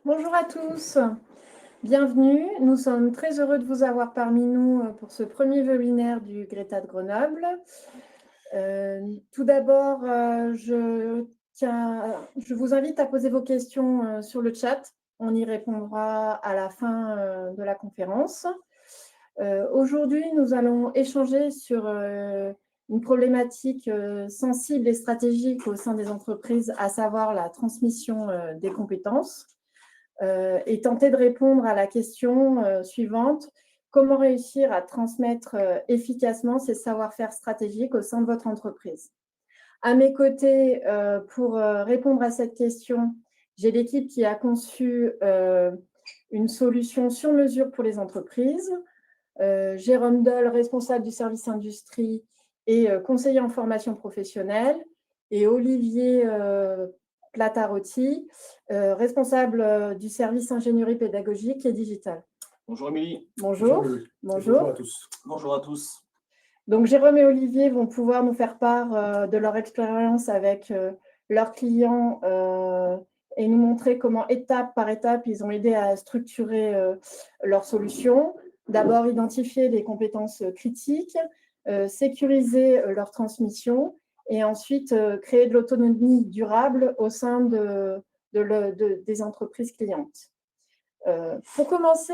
Bonjour à tous, bienvenue. Nous sommes très heureux de vous avoir parmi nous pour ce premier webinaire du Greta de Grenoble. Tout d'abord, je vous invite à poser vos questions sur le chat. On y répondra à la fin de la conférence. Aujourd'hui, nous allons échanger sur une problématique sensible et stratégique au sein des entreprises, à savoir la transmission des compétences. Et tenter de répondre à la question suivante: comment réussir à transmettre efficacement ces savoir-faire stratégiques au sein de votre entreprise? À mes côtés, pour répondre à cette question, j'ai l'équipe qui a conçu une solution sur mesure pour les entreprises. Jérôme Doll, responsable du service industrie et conseiller en formation professionnelle, et Olivier Platarotti, responsable du service ingénierie pédagogique et digitale. Bonjour Émilie. Bonjour. Bonjour à tous. Bonjour à tous. Donc Jérôme et Olivier vont pouvoir nous faire part de leur expérience avec leurs clients et nous montrer comment, étape par étape, ils ont aidé à structurer leurs solutions. D'abord, identifier les compétences critiques, sécuriser leur transmission et ensuite créer de l'autonomie durable au sein des entreprises clientes. Pour commencer,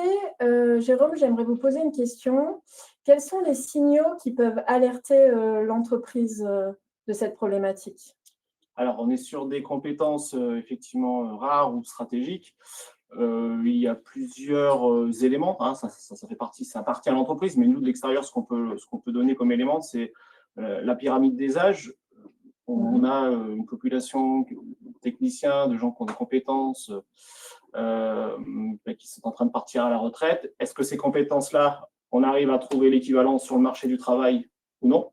Jérôme, j'aimerais vous poser une question. Quels sont les signaux qui peuvent alerter l'entreprise de cette problématique? Alors, on est sur des compétences effectivement rares ou stratégiques. Il y a plusieurs éléments, hein, ça fait partie, ça appartient à l'entreprise, mais nous, de l'extérieur, ce qu'on peut donner comme élément, c'est la pyramide des âges. On a une population de techniciens, de gens qui ont des compétences, qui sont en train de partir à la retraite. Est-ce que ces compétences-là, on arrive à trouver l'équivalent sur le marché du travail ou non?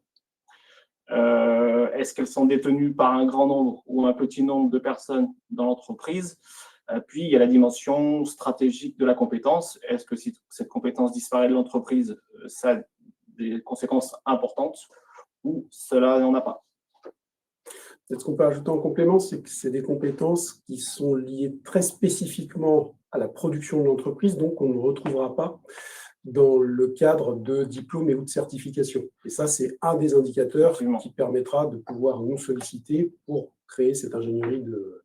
Est-ce qu'elles sont détenues par un grand nombre ou un petit nombre de personnes dans l'entreprise? Puis, il y a la dimension stratégique de la compétence. Est-ce que si cette compétence disparaît de l'entreprise, ça a des conséquences importantes ou cela n'en a pas? Ce qu'on peut ajouter en complément, c'est que c'est des compétences qui sont liées très spécifiquement à la production de l'entreprise, donc on ne retrouvera pas dans le cadre de diplômes et ou de certifications. Et ça, c'est un des indicateurs qui permettra de pouvoir nous solliciter pour créer cette ingénierie de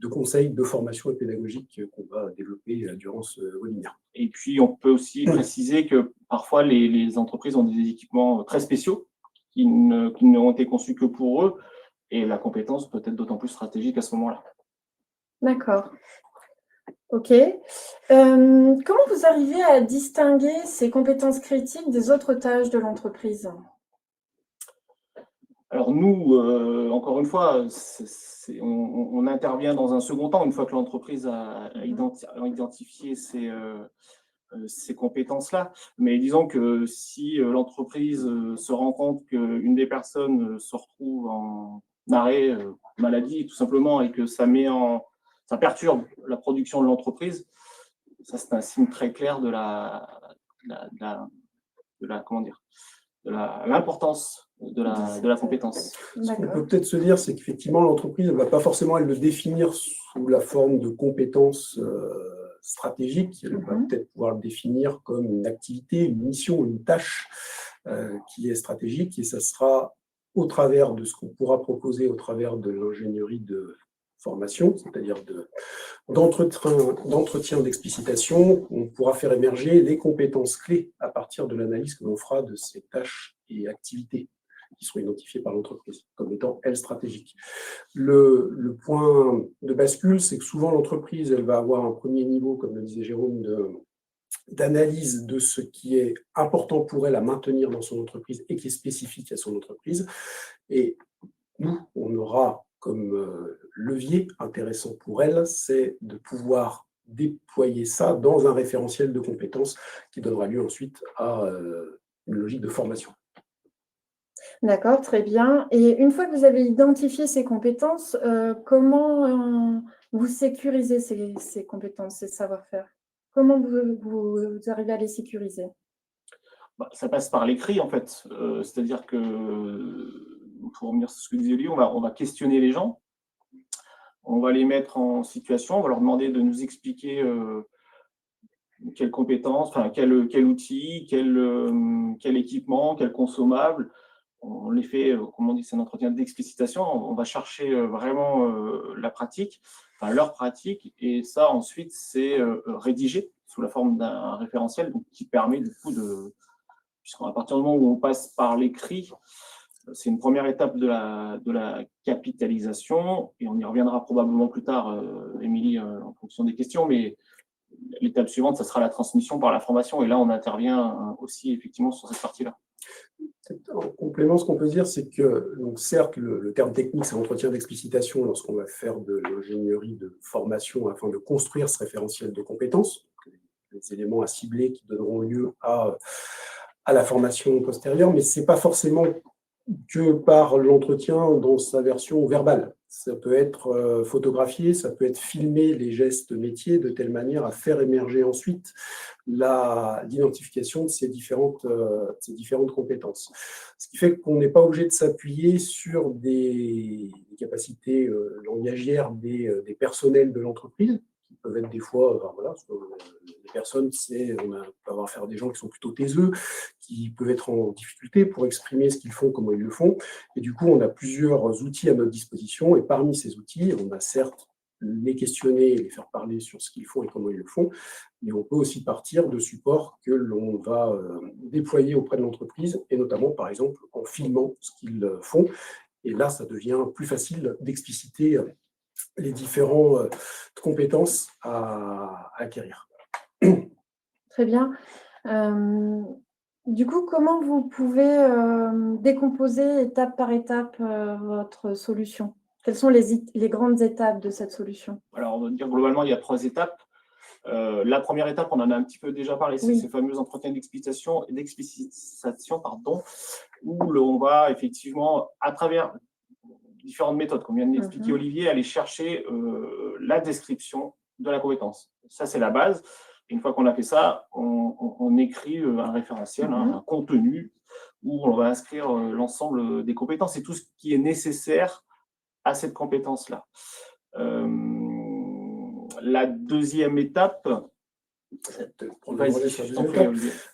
conseils, de formation et pédagogique qu'on va développer durant ce webinaire. Et puis, on peut aussi préciser que parfois, les entreprises ont des équipements très spéciaux qui n'ont été conçus que pour eux, et la compétence peut être d'autant plus stratégique à ce moment-là. D'accord. OK. Comment vous arrivez à distinguer ces compétences critiques des autres tâches de l'entreprise? Alors nous, encore une fois, on intervient dans un second temps, une fois que l'entreprise a identifié ces compétences-là. Mais disons que si l'entreprise se rend compte qu'une des personnes se retrouve en arrêt maladie, tout simplement, et que ça perturbe la production de l'entreprise, ça c'est un signe très clair de l'importance de la compétence. Ce qu'on peut peut-être se dire, c'est qu'effectivement, l'entreprise ne va pas forcément le définir sous la forme de compétences stratégiques. Elle va peut-être pouvoir le définir comme une activité, une mission, une tâche qui est stratégique, et ça sera au travers de ce qu'on pourra proposer au travers de l'ingénierie de formation, c'est-à-dire d'entretien, d'explicitation. On pourra faire émerger les compétences clés à partir de l'analyse que l'on fera de ces tâches et activités qui seront identifiées par l'entreprise comme étant, elles, stratégiques. Le point de bascule, c'est que souvent l'entreprise, elle va avoir un premier niveau, comme le disait Jérôme, d'analyse de ce qui est important pour elle à maintenir dans son entreprise et qui est spécifique à son entreprise. Et nous, on aura comme levier intéressant pour elle, c'est de pouvoir déployer ça dans un référentiel de compétences qui donnera lieu ensuite à une logique de formation. D'accord, très bien. Et une fois que vous avez identifié ces compétences, comment vous sécurisez ces compétences, ces savoir-faire? Comment vous arrivez à les sécuriser? Ça passe par l'écrit, en fait. C'est-à-dire que, pour revenir sur ce que disait Olivier, on va questionner les gens. on va les mettre en situation, on va leur demander de nous expliquer quelles compétences, enfin quel outil, quel équipement, quel consommable. On les fait, comme on dit, c'est un entretien d'explicitation. On va chercher vraiment la pratique, enfin leur pratique, et ça ensuite c'est rédigé sous la forme d'un référentiel, donc, qui permet du coup puisqu'à partir du moment où on passe par l'écrit, c'est une première étape de la capitalisation, et on y reviendra probablement plus tard, Émilie, en fonction des questions, mais l'étape suivante, ça sera la transmission par la formation, et là on intervient aussi effectivement sur cette partie-là. En complément, ce qu'on peut dire, c'est que, donc, certes, le terme technique, c'est entretien d'explicitation lorsqu'on va faire de l'ingénierie de formation afin de construire ce référentiel de compétences, les éléments à cibler qui donneront lieu à la formation postérieure, mais ce n'est pas forcément que par l'entretien dans sa version verbale. Ça peut être photographié, ça peut être filmé, les gestes métiers, de telle manière à faire émerger ensuite l'identification de ces différentes compétences. Ce qui fait qu'on n'est pas obligé de s'appuyer sur des capacités langagières des personnels de l'entreprise, qui peuvent être des fois, voilà, les personnes, on peut avoir affaire à des gens qui sont plutôt taiseux, qui peuvent être en difficulté pour exprimer ce qu'ils font, comment ils le font. Et du coup, on a plusieurs outils à notre disposition. Et parmi ces outils, on a certes les questionner, les faire parler sur ce qu'ils font et comment ils le font, mais on peut aussi partir de supports que l'on va déployer auprès de l'entreprise, et notamment, par exemple, en filmant ce qu'ils font. Et là, ça devient plus facile d'expliciter les différentes compétences à acquérir. Très bien. Du coup, comment vous pouvez décomposer étape par étape votre solution? Quelles sont les grandes étapes de cette solution? Alors, on va dire globalement, il y a 3 étapes. La première étape, on en a un petit peu déjà parlé, c'est Oui. ces fameux entretiens d'explicitation, où on va effectivement, à travers différentes méthodes, comme vient de l'expliquer Olivier, aller chercher la description de la compétence. Ça, c'est la base. Et une fois qu'on a fait ça, on écrit un référentiel, un contenu, où on va inscrire l'ensemble des compétences et tout ce qui est nécessaire à cette compétence-là. La deuxième étape,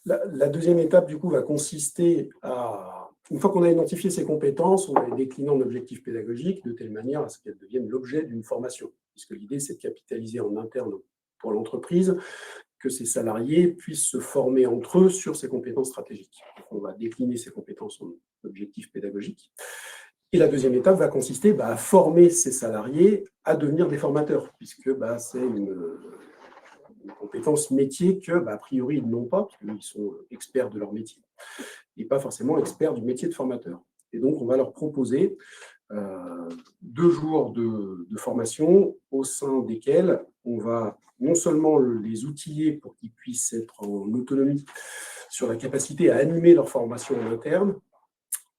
la deuxième étape, du coup, va consister à, une fois qu'on a identifié ces compétences, on va les décliner en objectifs pédagogiques de telle manière à ce qu'elles deviennent l'objet d'une formation, puisque l'idée, c'est de capitaliser en interne pour l'entreprise, que ses salariés puissent se former entre eux sur ces compétences stratégiques. Donc, on va décliner ces compétences en objectifs pédagogiques. Et la deuxième étape va consister à former ces salariés à devenir des formateurs, puisque c'est une compétence métier que, a priori, ils n'ont pas, parce qu'ils sont experts de leur métier, et pas forcément experts du métier de formateur. Et donc, on va leur proposer 2 jours de formation au sein desquels on va non seulement les outiller pour qu'ils puissent être en autonomie sur la capacité à animer leur formation en interne,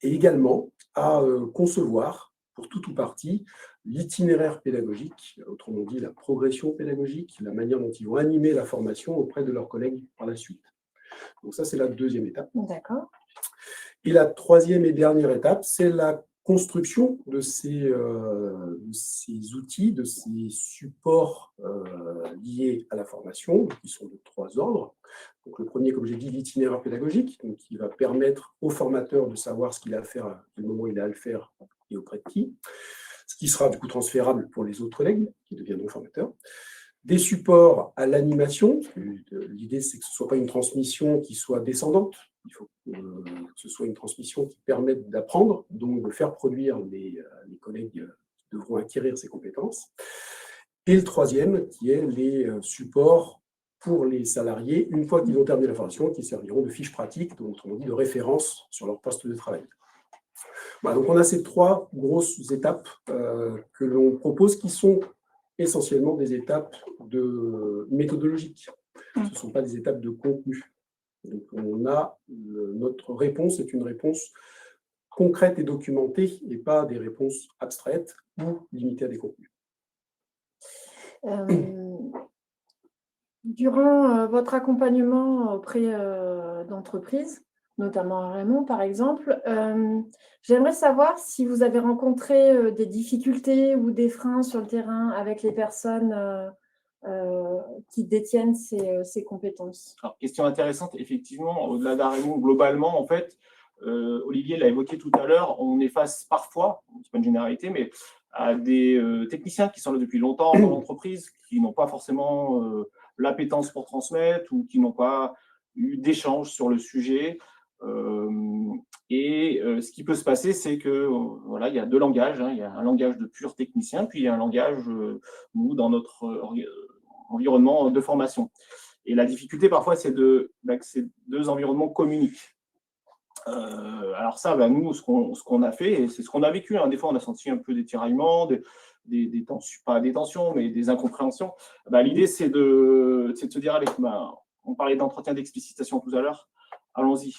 et également à concevoir, pour tout ou partie, l'itinéraire pédagogique, autrement dit la progression pédagogique, la manière dont ils vont animer la formation auprès de leurs collègues par la suite. Donc ça, c'est la deuxième étape. D'accord. Et la troisième et dernière étape, c'est la construction de ces outils, de ces supports liés à la formation, qui sont de 3 ordres. Donc, le premier, comme j'ai dit, l'itinéraire pédagogique, donc, qui va permettre au formateur de savoir ce qu'il a à faire, à quel moment il a à le faire et auprès de qui, ce qui sera du coup transférable pour les autres collègues qui deviendront formateurs. Des supports à l'animation. L'idée, c'est que ce ne soit pas une transmission qui soit descendante. Il faut que ce soit une transmission qui permette d'apprendre, donc de faire produire les collègues qui devront acquérir ces compétences. Et le troisième, qui est les supports pour les salariés, une fois qu'ils ont terminé la formation, qui serviront de fiches pratiques, donc autrement dit de référence sur leur poste de travail. Voilà, donc on a ces 3 grosses étapes que l'on propose, qui sont essentiellement des étapes méthodologiques. Ce ne sont pas des étapes de contenu. Donc notre réponse est une réponse concrète et documentée, et pas des réponses abstraites ou limitées à des contenus. Durant votre accompagnement auprès d'entreprises, notamment à Raymond, par exemple. J'aimerais savoir si vous avez rencontré des difficultés ou des freins sur le terrain avec les personnes qui détiennent ces compétences. Alors, question intéressante, effectivement, au-delà d'Arémon, globalement, en fait, Olivier l'a évoqué tout à l'heure, on est face parfois, c'est pas une généralité, mais à des techniciens qui sont là depuis longtemps dans l'entreprise, qui n'ont pas forcément l'appétence pour transmettre ou qui n'ont pas eu d'échange sur le sujet. Ce qui peut se passer, c'est que voilà, il y a deux langages, hein. Il y a un langage de pur technicien, puis il y a un langage, nous, dans notre environnement de formation. Et la difficulté, parfois, c'est que ces deux environnements communiquent. Alors ça, nous, ce qu'on a fait, et c'est ce qu'on a vécu, hein. Des fois, on a senti un peu des tiraillements, des tensions, pas des tensions, mais des incompréhensions. L'idée, c'est de se dire, allez, on parlait d'entretien d'explicitation tout à l'heure, allons-y,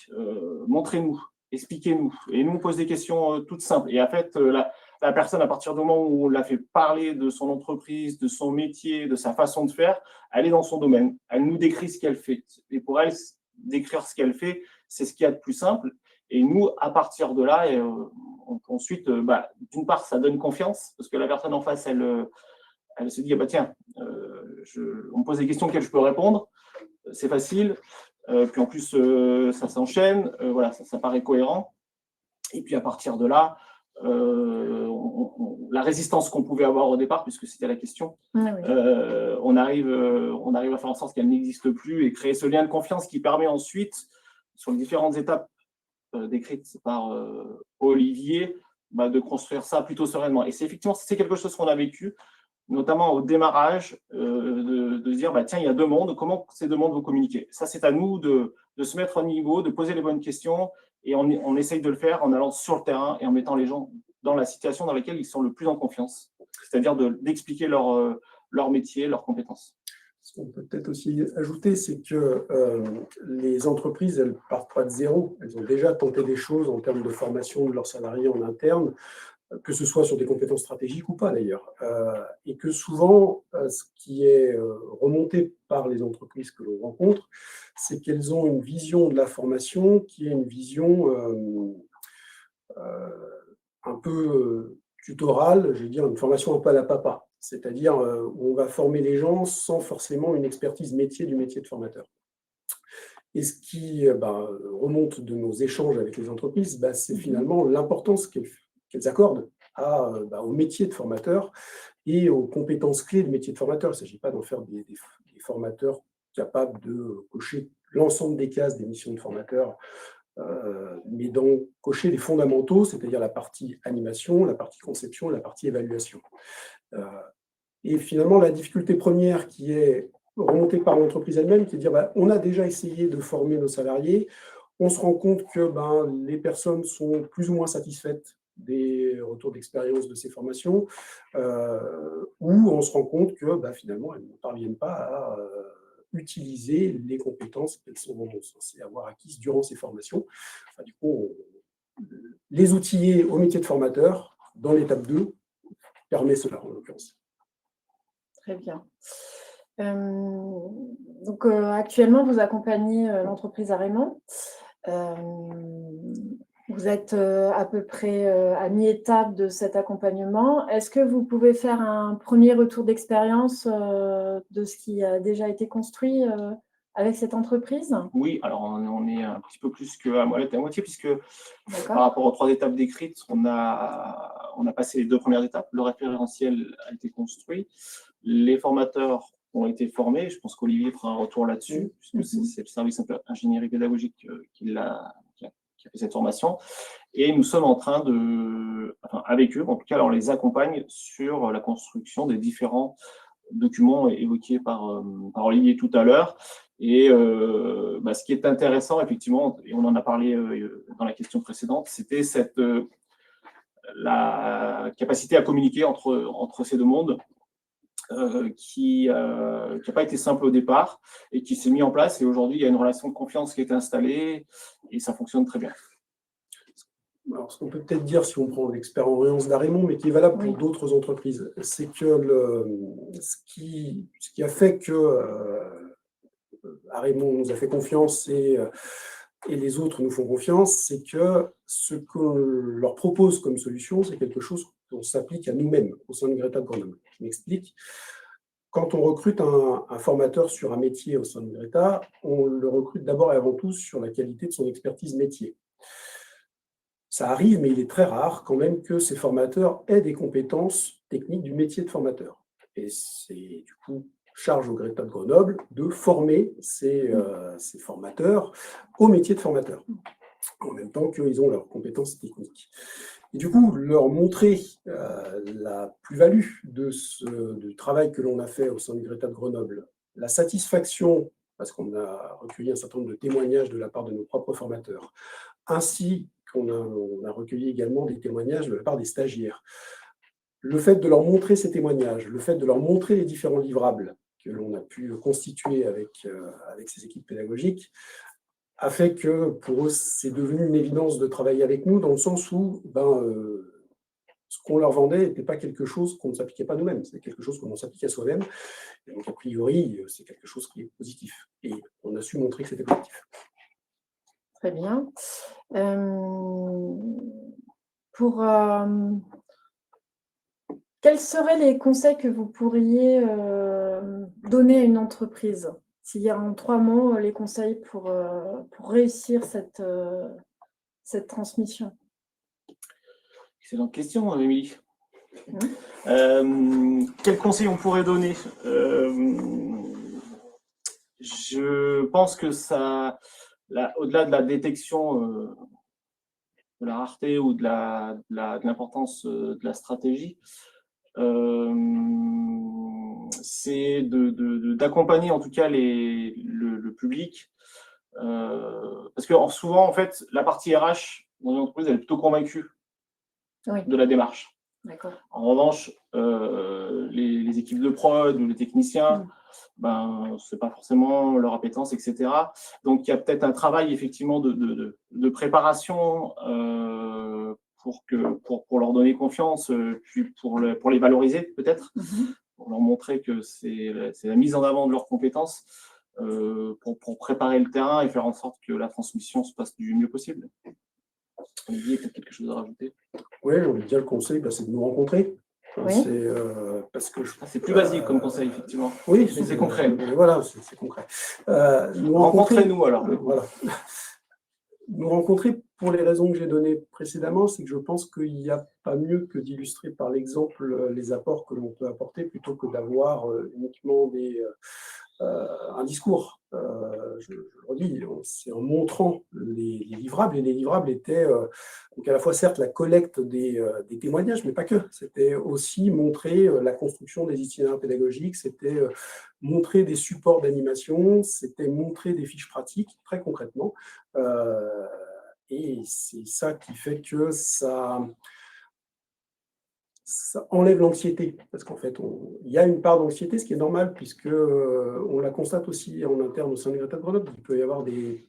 montrez-nous, expliquez-nous. Et nous, on pose des questions toutes simples. Et en fait, la personne, à partir du moment où on l'a fait parler de son entreprise, de son métier, de sa façon de faire, elle est dans son domaine. Elle nous décrit ce qu'elle fait. Et pour elle, décrire ce qu'elle fait, c'est ce qu'il y a de plus simple. Et nous, à partir de là, ensuite, d'une part, ça donne confiance, parce que la personne en face, elle se dit, tiens, on me pose des questions auxquelles je peux répondre, c'est facile. Puis en plus, ça s'enchaîne, voilà, ça paraît cohérent. Et puis à partir de là, la résistance qu'on pouvait avoir au départ, puisque c'était la question, on arrive à faire en sorte qu'elle n'existe plus et créer ce lien de confiance qui permet ensuite, sur les différentes étapes décrites par Olivier, de construire ça plutôt sereinement. Et c'est quelque chose qu'on a vécu, notamment au démarrage, de se dire, tiens, il y a deux mondes, comment ces deux mondes vont communiquer? Ça, c'est à nous de se mettre au niveau, de poser les bonnes questions, et on essaye de le faire en allant sur le terrain et en mettant les gens dans la situation dans laquelle ils sont le plus en confiance, c'est-à-dire d'expliquer leur métier, leurs compétences. Ce qu'on peut peut-être aussi ajouter, c'est que les entreprises, elles ne partent pas de zéro. Elles ont déjà tenté des choses en termes de formation de leurs salariés en interne, que ce soit sur des compétences stratégiques ou pas d'ailleurs. Et que souvent, ce qui est remonté par les entreprises que l'on rencontre, c'est qu'elles ont une vision de la formation qui est une vision un peu tutorale, je vais dire une formation un peu à la papa, c'est-à-dire où on va former les gens sans forcément une expertise métier du métier de formateur. Et ce qui remonte de nos échanges avec les entreprises, c'est finalement l'importance qu'elles accordent au métier de formateur et aux compétences clés du métier de formateur. Il ne s'agit pas d'en faire des formateurs capables de cocher l'ensemble des cases des missions de formateur, mais d'en cocher les fondamentaux, c'est-à-dire la partie animation, la partie conception, la partie évaluation. Et finalement, la difficulté première qui est remontée par l'entreprise elle-même, qui est de dire on a déjà essayé de former nos salariés, on se rend compte que les personnes sont plus ou moins satisfaites des retours d'expérience de ces formations, ou on se rend compte que finalement, elles ne parviennent pas à utiliser les compétences qu'elles sont censées avoir acquises durant ces formations. Du coup, les outiller au métier de formateur, dans l'étape 2, permet cela en l'occurrence. Très bien. Donc, actuellement, vous accompagnez l'entreprise Arémon. Vous êtes à peu près à mi-étape de cet accompagnement. Est-ce que vous pouvez faire un premier retour d'expérience de ce qui a déjà été construit avec cette entreprise? Oui, alors on est un petit peu plus qu'à moitié, puisque par rapport aux 3 étapes décrites, on a passé les 2 premières étapes. Le référentiel a été construit. Les formateurs ont été formés. Je pense qu'Olivier fera un retour là-dessus, puisque c'est le service ingénierie pédagogique qui a fait cette formation. Et nous sommes en train avec eux, en tout cas, on les accompagne sur la construction des différents documents évoqués par Olivier tout à l'heure. Et ce qui est intéressant, effectivement, et on en a parlé dans la question précédente, c'était la capacité à communiquer entre ces deux mondes, qui n'a pas été simple au départ et qui s'est mis en place. Et aujourd'hui, il y a une relation de confiance qui est installée et ça fonctionne très bien. Alors, ce qu'on peut peut-être dire, si on prend l'expérience d'Arémon, mais qui est valable pour d'autres entreprises, c'est que ce qui a fait que Arémon nous a fait confiance et et les autres nous font confiance, c'est que ce qu'on leur propose comme solution, c'est quelque chose qu'on s'applique à nous-mêmes au sein de Greta de Grenoble. Je m'explique. Quand on recrute un formateur sur un métier au sein de Greta, on le recrute d'abord et avant tout sur la qualité de son expertise métier. Ça arrive, mais il est très rare quand même que ces formateurs aient des compétences techniques du métier de formateur. Et c'est du coup charge au Greta de Grenoble de former ces formateurs au métier de formateur, en même temps qu'ils ont leurs compétences techniques. Et du coup, leur montrer la plus-value du travail que l'on a fait au sein du Greta de Grenoble, la satisfaction, parce qu'on a recueilli un certain nombre de témoignages de la part de nos propres formateurs, ainsi qu'on a recueilli également des témoignages de la part des stagiaires. Le fait de leur montrer ces témoignages, le fait de leur montrer les différents livrables que l'on a pu constituer avec ces équipes pédagogiques, a fait que pour eux, c'est devenu une évidence de travailler avec nous, dans le sens où ce qu'on leur vendait n'était pas quelque chose qu'on ne s'appliquait pas nous-mêmes, c'est quelque chose qu'on s'applique à soi-même. Et donc, a priori, c'est quelque chose qui est positif. Et on a su montrer que c'était positif. Très bien. Quels seraient les conseils que vous pourriez donner à une entreprise? S'il y a en 3 mots les conseils pour réussir cette transmission. Excellente question, Émilie. Quels conseils on pourrait donner? Je pense que ça, au-delà de la détection de la rareté ou de l'importance de la stratégie, c'est d'accompagner en tout cas le public. Parce que souvent, en fait, la partie RH dans une entreprise, elle est plutôt convaincue de la démarche. En revanche, les équipes de prod ou les techniciens, c'est pas forcément leur appétence, etc. Donc, il y a peut-être un travail effectivement de préparation pour leur donner confiance, puis pour les valoriser peut-être, pour leur montrer que c'est la mise en avant de leurs compétences, pour préparer le terrain et faire en sorte que la transmission se passe du mieux possible. Olivier, peut-être quelque chose à rajouter? Oui, j'ai envie de dire, le conseil, c'est de nous rencontrer. Oui. Parce que c'est plus basique comme conseil, effectivement. Oui, mais c'est concret. Voilà, c'est concret. Rencontrez-nous alors. Voilà. Nous rencontrer, pour les raisons que j'ai données précédemment, c'est que je pense qu'il n'y a pas mieux que d'illustrer par l'exemple les apports que l'on peut apporter plutôt que d'avoir uniquement un discours. Je le redis, c'est en montrant les livrables, et les livrables étaient donc à la fois certes la collecte des témoignages, mais pas que. C'était aussi montrer la construction des itinéraires pédagogiques, c'était montrer des supports d'animation, c'était montrer des fiches pratiques, très concrètement. Et c'est ça qui fait que ça enlève l'anxiété, parce qu'en fait, il y a une part d'anxiété, ce qui est normal, puisque on la constate aussi en interne au sein du Greta de Grenoble. Il peut y avoir des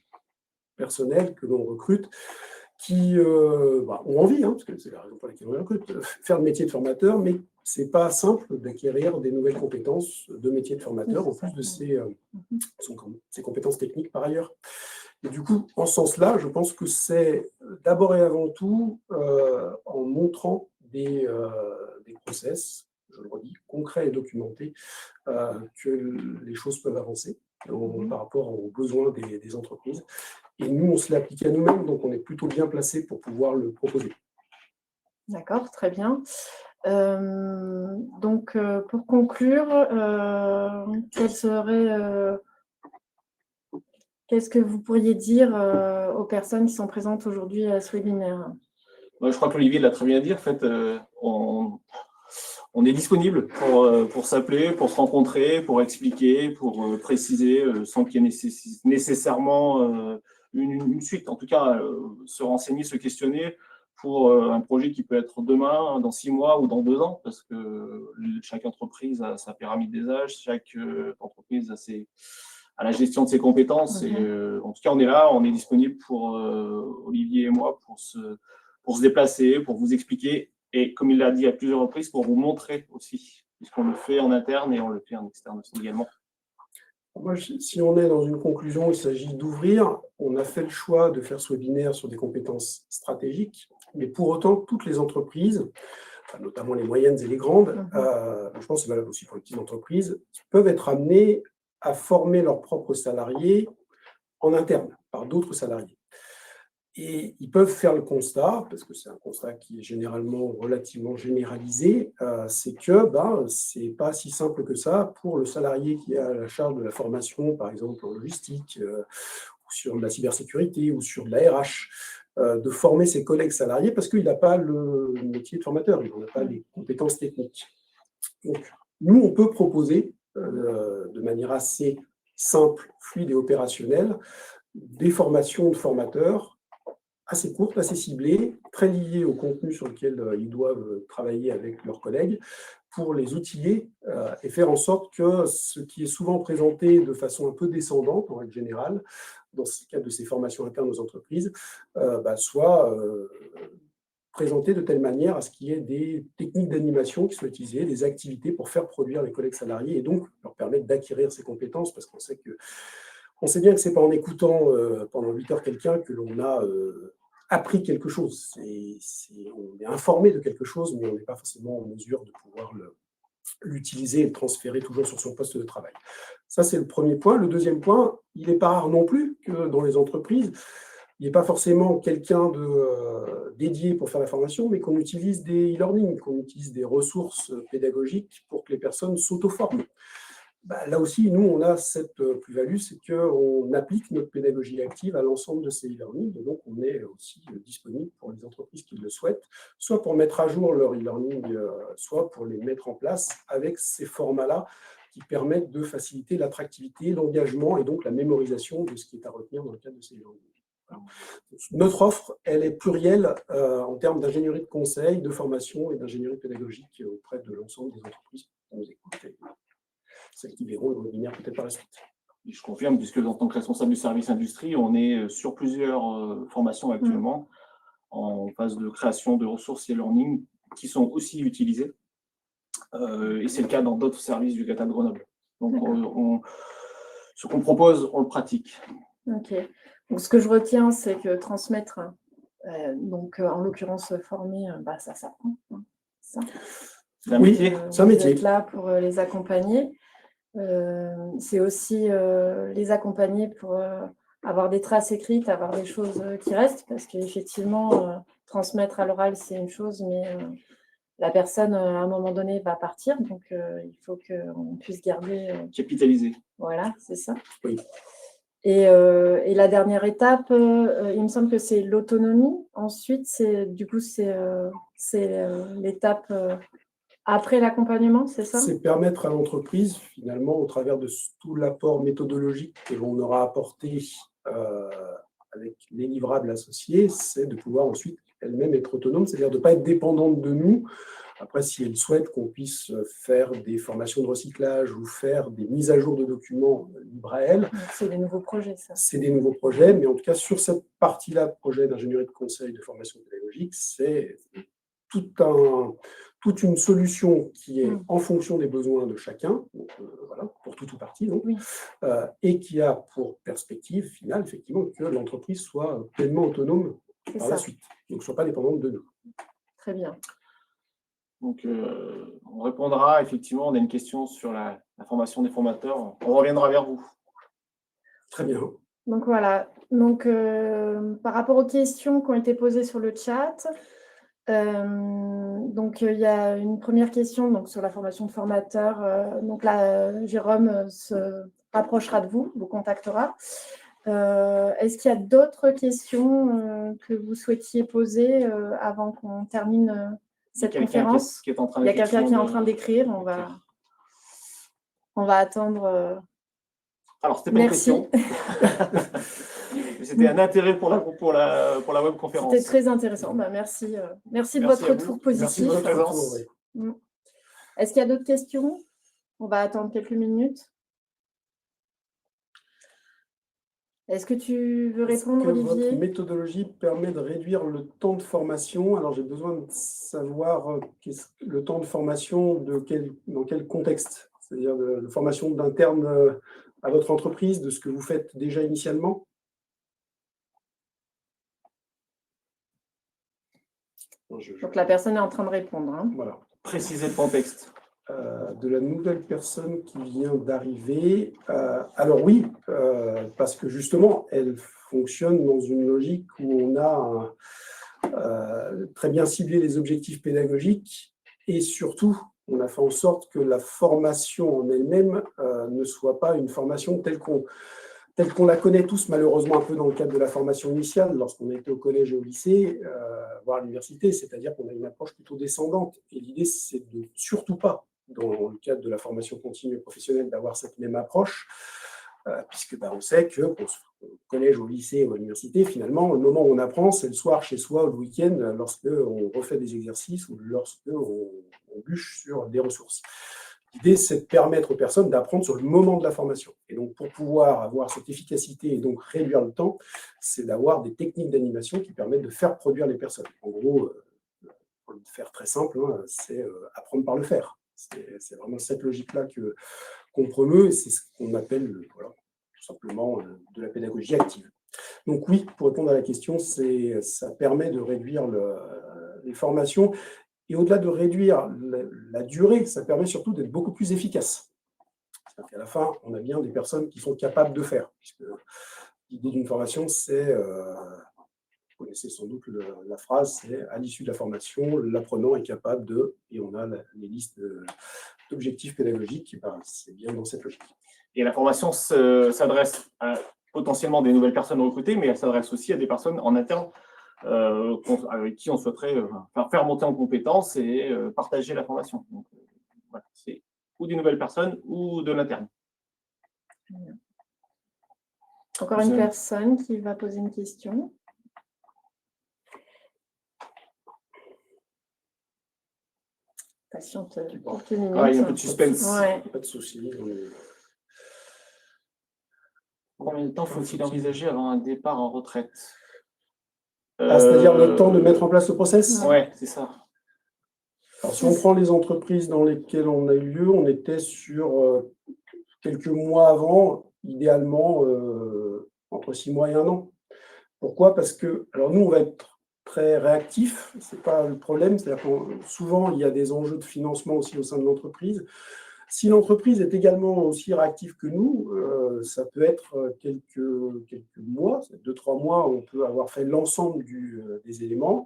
personnels que l'on recrute qui ont envie, parce que c'est la raison pour laquelle on les recrute, faire le métier de formateur, mais c'est pas simple d'acquérir des nouvelles compétences de métier de formateur, en plus de ses compétences techniques par ailleurs. Et du coup, en ce sens-là, je pense que c'est d'abord et avant tout en montrant des process, je le redis, concrets et documentés, que les choses peuvent avancer par rapport aux besoins des entreprises. Et nous, on se l'applique à nous-mêmes, donc on est plutôt bien placé pour pouvoir le proposer. D'accord, très bien. Donc, pour conclure, qu'est-ce que vous pourriez dire aux personnes qui sont présentes aujourd'hui à ce webinaire? Je crois qu'Olivier l'a très bien dit. En fait, on est disponible pour s'appeler, pour se rencontrer, pour expliquer, pour préciser, sans qu'il y ait nécessairement une suite. En tout cas, se renseigner, se questionner pour un projet qui peut être demain, dans 6 mois ou dans 2 ans, parce que chaque entreprise a sa pyramide des âges, chaque entreprise a la gestion de ses compétences. Et en tout cas, on est là, on est disponible pour Olivier et moi pour se déplacer, pour vous expliquer. Et comme il l'a dit à plusieurs reprises, pour vous montrer aussi, puisqu'on le fait en interne et on le fait en externe aussi également. Moi, si on est dans une conclusion, il s'agit d'ouvrir. On a fait le choix de faire ce webinaire sur des compétences stratégiques, mais pour autant, toutes les entreprises, notamment les moyennes et les grandes, je pense que c'est valable aussi pour les petites entreprises, peuvent être amenées à former leurs propres salariés en interne, par d'autres salariés. Et ils peuvent faire le constat, parce que c'est un constat qui est généralement relativement généralisé, c'est que c'est pas si simple que ça pour le salarié qui a la charge de la formation, par exemple en logistique, ou sur de la cybersécurité, ou sur de la RH, de former ses collègues salariés, parce qu'il n'a pas le métier de formateur, il n'a pas les compétences techniques. Donc, nous, on peut proposer, de manière assez simple, fluide et opérationnelle, des formations de formateurs assez courtes, assez ciblées, très liées au contenu sur lequel ils doivent travailler avec leurs collègues, pour les outiller et faire en sorte que ce qui est souvent présenté de façon un peu descendante, en règle générale, dans le cadre de ces formations internes aux entreprises, soit présenté de telle manière à ce qu'il y ait des techniques d'animation qui soient utilisées, des activités pour faire produire les collègues salariés et donc leur permettre d'acquérir ces compétences, parce qu'on sait bien que ce n'est pas en écoutant pendant 8 heures quelqu'un que l'on a appris quelque chose. On est informé de quelque chose, mais on n'est pas forcément en mesure de pouvoir l'utiliser et le transférer toujours sur son poste de travail. Ça, c'est le premier point. Le deuxième point, il n'est pas rare non plus que dans les entreprises, il n'y ait pas forcément quelqu'un dédié pour faire la formation, mais qu'on utilise des e-learning, qu'on utilise des ressources pédagogiques pour que les personnes s'auto-forment. Là aussi, nous, on a cette plus-value, c'est qu'on applique notre pédagogie active à l'ensemble de ces e-learning, et donc on est aussi disponible pour les entreprises qui le souhaitent, soit pour mettre à jour leur e-learning, soit pour les mettre en place avec ces formats-là qui permettent de faciliter l'attractivité, l'engagement et donc la mémorisation de ce qui est à retenir dans le cadre de ces e-learning. Voilà. Notre offre, elle est plurielle en termes d'ingénierie de conseil, de formation et d'ingénierie pédagogique auprès de l'ensemble des entreprises qui nous écoutent. Celles qui verront le webinaire peut-être par la suite. Et je confirme, puisque en tant que responsable du service industrie, on est sur plusieurs formations actuellement en phase de création de ressources et learning qui sont aussi utilisées. Et c'est le cas dans d'autres services du GRETA de Grenoble. Donc, ce qu'on propose, on le pratique. Ok. Donc, ce que je retiens, c'est que transmettre, en l'occurrence former, ça s'apprend. C'est un métier. C'est un métier. Vous êtes là pour les accompagner. C'est aussi les accompagner pour avoir des traces écrites, avoir des choses qui restent, parce qu'effectivement, transmettre à l'oral, c'est une chose, mais la personne, à un moment donné, va partir, donc il faut qu'on puisse garder… Capitaliser. Voilà, c'est ça. Oui. Et la dernière étape, il me semble que c'est l'autonomie. Ensuite, c'est l'étape… après l'accompagnement, c'est ça? C'est permettre à l'entreprise, finalement, au travers de tout l'apport méthodologique que l'on aura apporté avec les livrables associés, c'est de pouvoir ensuite elle-même être autonome, c'est-à-dire de ne pas être dépendante de nous. Après, si elle souhaite qu'on puisse faire des formations de recyclage ou faire des mises à jour de documents libres à elle. C'est des nouveaux projets, ça. C'est des nouveaux projets, mais en tout cas, sur cette partie-là, projet d'ingénierie de conseil de formation pédagogique, c'est toute une solution qui est en fonction des besoins de chacun, donc, voilà, pour tout ou partie, donc, et qui a pour perspective finale, effectivement, que l'entreprise soit pleinement autonome par la suite, donc ne soit pas dépendante de nous. Très bien. Donc, on répondra, effectivement, on a une question sur la formation des formateurs, on reviendra vers vous. Très bien. Donc voilà, donc, par rapport aux questions qui ont été posées sur le chat, donc il y a une première question donc, sur la formation de formateurs. Donc là, Jérôme se rapprochera de vous, vous contactera. Est-ce qu'il y a d'autres questions que vous souhaitiez poser avant qu'on termine cette conférence? Il y a quelqu'un qui est en train d'écrire. On va attendre. Alors, c'était pas une question. C'était un intérêt pour la webconférence. C'était très intéressant. Merci. Merci de votre retour positif. Merci de votre présence. Est-ce qu'il y a d'autres questions? On va attendre quelques minutes. Est-ce que tu veux répondre, Olivier? Votre méthodologie permet de réduire le temps de formation. Alors, j'ai besoin de savoir le temps de formation dans quel contexte. c'est-à-dire de formation d'interne à votre entreprise, de ce que vous faites déjà initialement? Donc la personne est en train de répondre, hein. Voilà. Préciser le contexte. De la nouvelle personne qui vient d'arriver. Alors oui, parce que justement, elle fonctionne dans une logique où on a très bien ciblé les objectifs pédagogiques et surtout, on a fait en sorte que la formation en elle-même ne soit pas une formation telle qu'on la connaît tous, malheureusement un peu dans le cadre de la formation initiale, lorsqu'on était au collège et au lycée, voire à l'université, c'est-à-dire qu'on a une approche plutôt descendante. Et l'idée, c'est de surtout pas, dans le cadre de la formation continue et professionnelle, d'avoir cette même approche, puisque on sait que au collège, au lycée ou à l'université, finalement, le moment où on apprend, c'est le soir chez soi ou le week-end, lorsqu'on refait des exercices ou lorsqu'on bûche sur des ressources. L'idée, c'est de permettre aux personnes d'apprendre sur le moment de la formation. Et donc, pour pouvoir avoir cette efficacité et donc réduire le temps, c'est d'avoir des techniques d'animation qui permettent de faire produire les personnes. En gros, pour le faire très simple, hein, c'est apprendre par le faire. C'est vraiment cette logique-là qu'on promeut et c'est ce qu'on appelle voilà, tout simplement de la pédagogie active. Donc oui, pour répondre à la question, ça permet de réduire les formations. Et au-delà de réduire la durée, ça permet surtout d'être beaucoup plus efficace. C'est-à-dire qu'à la fin, on a bien des personnes qui sont capables de faire. Puisque l'idée d'une formation, c'est, vous connaissez sans doute la phrase, c'est à l'issue de la formation, l'apprenant est capable de, et on a les listes d'objectifs pédagogiques, c'est bien dans cette logique. Et la formation s'adresse à potentiellement des nouvelles personnes recrutées, mais elle s'adresse aussi à des personnes en interne avec qui on souhaiterait faire monter en compétences et partager la formation. Donc, voilà, c'est ou des nouvelles personnes ou de l'interne. Encore une personne qui va poser une question. Patiente quelques minutes. Ah, il y a un peu de suspense. Ouais. Pas de souci. Combien de temps faut-il envisager avant un départ en retraite? C'est-à-dire le temps de mettre en place le process? Oui, c'est ça. Alors, si on prend les entreprises dans lesquelles on a eu lieu, on était sur quelques mois avant, idéalement entre 6 mois et 1 an. Pourquoi? Parce que, alors nous, on va être très réactifs, ce n'est pas le problème, c'est-à-dire que souvent, il y a des enjeux de financement aussi au sein de l'entreprise. Si l'entreprise est également aussi réactive que nous, ça peut être quelques mois, 2-3 mois, on peut avoir fait l'ensemble des éléments,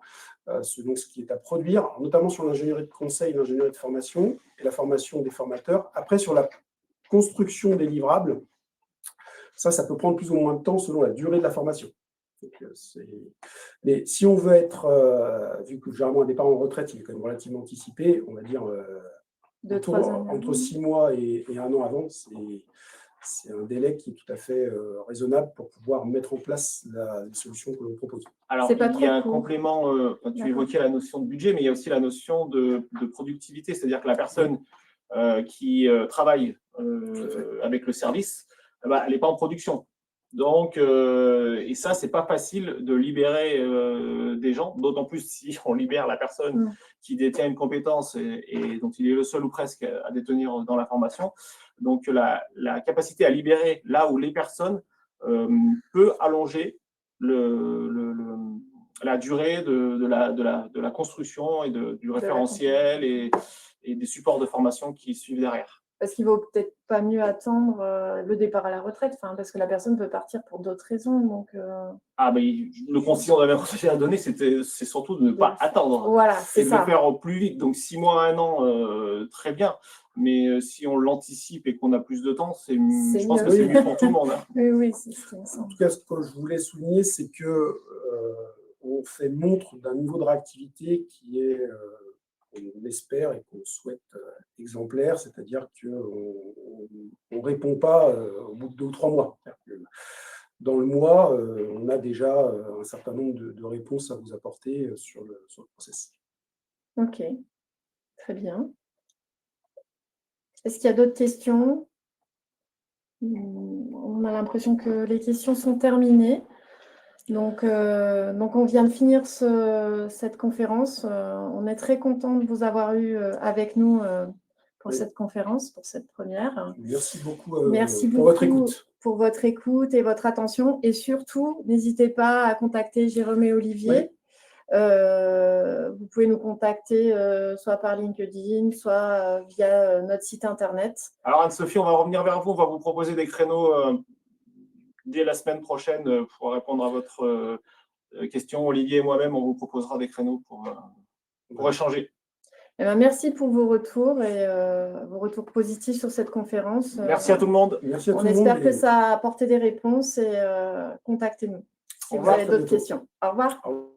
selon ce qui est à produire, notamment sur l'ingénierie de conseil, l'ingénierie de formation et la formation des formateurs. Après, sur la construction des livrables, ça peut prendre plus ou moins de temps selon la durée de la formation. Donc, mais si on veut être, vu que généralement un départ en retraite, il est quand même relativement anticipé, on va dire entre 6 mois et 1 an avant, c'est un délai qui est tout à fait raisonnable pour pouvoir mettre en place la solution que l'on propose. Alors, il y a un complément, tu évoquais la notion de budget, mais il y a aussi la notion de productivité, c'est-à-dire que la personne qui travaille avec le service, elle n'est pas en production. Donc, et ça, c'est pas facile de libérer des gens, d'autant plus si on libère la personne qui détient une compétence et dont il est le seul ou presque à détenir dans la formation. Donc, la capacité à libérer là où les personnes peut allonger la durée de la construction et du référentiel et des supports de formation qui suivent derrière. Parce qu'il ne vaut peut-être pas mieux attendre le départ à la retraite, parce que la personne peut partir pour d'autres raisons. Donc, le conseil qu'on avait conseillé à donner, c'est surtout de ne pas attendre. Voilà, c'est ça. Et de le faire au plus vite. Donc, 6 mois, 1 an, très bien. Mais si on l'anticipe et qu'on a plus de temps, je pense que c'est mieux pour tout le monde. Hein. Oui, c'est ce qui me semble. En tout cas, ce que je voulais souligner, c'est que on fait montre d'un niveau de réactivité qui est, on espère et qu'on souhaite exemplaire, c'est-à-dire qu'on ne répond pas au bout de 2 ou 3 mois. Dans le mois, on a déjà un certain nombre de réponses à vous apporter sur le process. Ok, très bien. Est-ce qu'il y a d'autres questions? On a l'impression que les questions sont terminées. Donc on vient de finir cette conférence. On est très content de vous avoir eu avec nous pour Oui. cette conférence, pour cette première. Merci beaucoup, Merci pour votre beaucoup écoute. pour votre écoute et votre attention. Et surtout, n'hésitez pas à contacter Jérôme et Olivier. Vous pouvez nous contacter soit par LinkedIn, soit via notre site internet. Alors Anne-Sophie, on va revenir vers vous. On va vous proposer des créneaux dès la semaine prochaine pour répondre à votre question. Olivier et moi-même, on vous proposera des créneaux pour échanger. Eh bien, merci pour vos retours et vos retours positifs sur cette conférence. Merci à tout le monde. Merci à tout On le monde. espère que ça a apporté des réponses et contactez-nous si vous avez d'autres questions. Au revoir. Au revoir.